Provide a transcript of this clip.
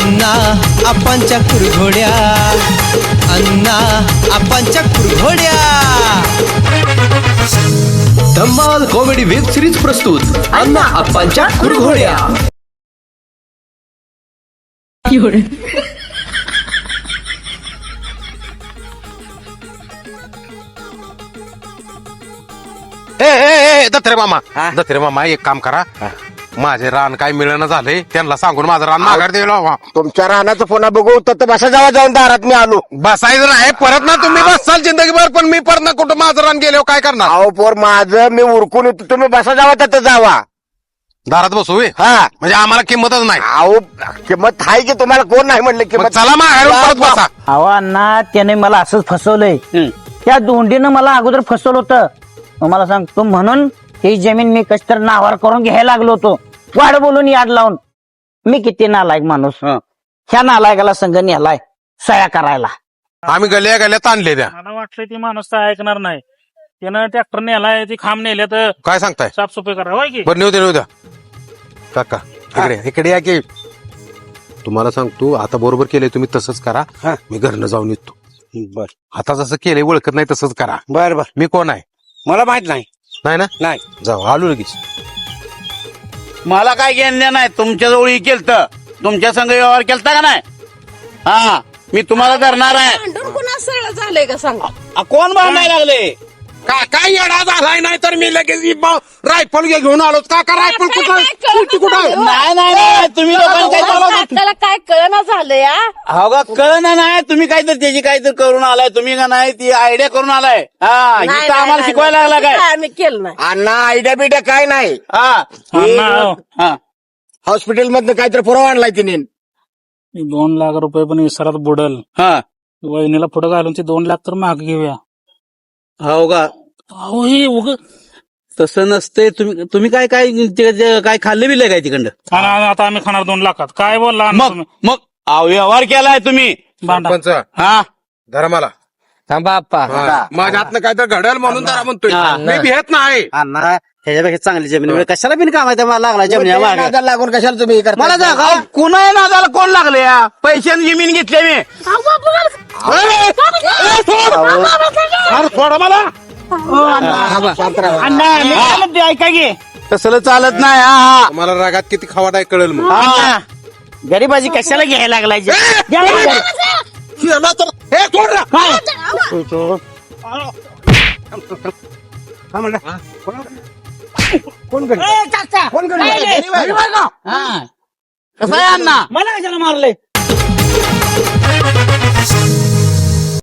अण्णा आपांच्या कुरघोड्या, अण्णा आपांच्या कुरघोड्या. धम्माल comedy web series प्रस्तुत अण्णा आपांच्या कुरघोड्या. दत्रे मामा एक काम करा, माझे रान काय मिळणं झालंय, त्यांना सांगून माझं रान माघार दिलं. तुमच्या रानाचं पुन्हा बघू तर बसा जावा जाऊन दारात मी आलो. बसायचं नाही परत ना, तुम्ही बसाल जिंदगीभर, पण मी परत ना कुठं माझं रान गेलो काय करणार. अहो पोर माझं मी उरकून येतो, तुम्ही बसा जावा तिथं जावा. दारात बसू व्हय? हा म्हणजे आम्हाला किंमतच नाही. अहो किंमत आहे की तुम्हाला कोण नाही म्हणलं मग किंमत. चला माघारून परत बसा. अहो अण्णा त्याने मला असंच फसवलंय. त्या दोंडीनं मला अगोदर फसवलं होतं. मला सांगतो म्हणून ही जमीन मी कशी तर नावावर करून घ्यायला लागलो होतो, वाढ बोलून याड लावून. मी किती नालायक माणूस, ह्या नालायकाला संघ नेलाय सया करायला. आम्ही गल्या गल्यात आणले त्या. मला वाटलं ती माणूस तर ऐकणार नाही. त्यानं ट्रॅक्टर नेलाय, ती खांब नेल्या तर काय सांगताय? साफसफाई करा की. बरं नेऊ द्या काका, इकडे या की. तुम्हाला सांगतो आता बरोबर केलंय तुम्ही, तसंच करा. मी घरनं जाऊन येतो. बर आता जसं केलंय ओळखत नाही तसंच करा. बर बर मी कोण आहे मला माहित नाही. नाही ना? नाही जाऊ आलो लगेच. मला काय घेणं नाही. तुमच्या जवळ केलत, तुमच्या संघ व्यवहार केलता का नाही? हा मी तुम्हाला धरणार आहे. भांडण कुणा सरळ झालंय का सांगा. कोण भांडायला लागले? काय येडा झालाय, नाही तर मी लगेच रायफल घेऊन आलो. काका रायफल कुठं? नाही नाही नाही, तुम्ही लोकांनी काय चालवलं? आपल्याला काय कळना झालंय या. हो का, कळलं नाही. तुम्ही काहीतरी त्याची काहीतरी करून आलाय. तुम्ही का नाही ती आयडिया करून आलाय. हा नाही, इथं आम्हाला नाही, शिकवायला लागला नाही, काय? आम्ही केलं नाही. अण्णा आयडिया बिड्या काय नाही. हा हॉस्पिटल मधनं काहीतरी पुरावा आणलाय तिने. 2 लाख रुपये पण विसरात बुडल. हा वहिनीला पुढे घालून ते 2 लाख तर माग घेऊया. हो का, अहो हे उग तसं नसते. तुम्ही काय काय काय खाल्ले बिले काय तिकडं? आता आम्ही खाणार 2 लाखात. काय बोलला मग व्यवहार केलाय तुम्ही. सरपंच हा धरा मला. थांबा आप्पा. माझ्या हातनं काय तर घडल म्हणून जरा म्हणतोय. मी भेट नाही. अण्णा ह्याच्यापेक्षा चांगली जमीन कशाला बिन काम आहे मला लागला जमीन नादाला लागून कशाला तुम्ही हे करता? मला जागा कुणा नादाला कोण लागले? पैशाने जमीन घेतली मी. थोडं मला ऐका की, तसलं चालत नाही. हा मला रागात किती खावाट आहे कळेल मग. हा गरीबाजी कशाला घ्यायला लागलाय? केला तर हे कोण रे? कसं आहे अण्णा? मला कशाला मारलंय?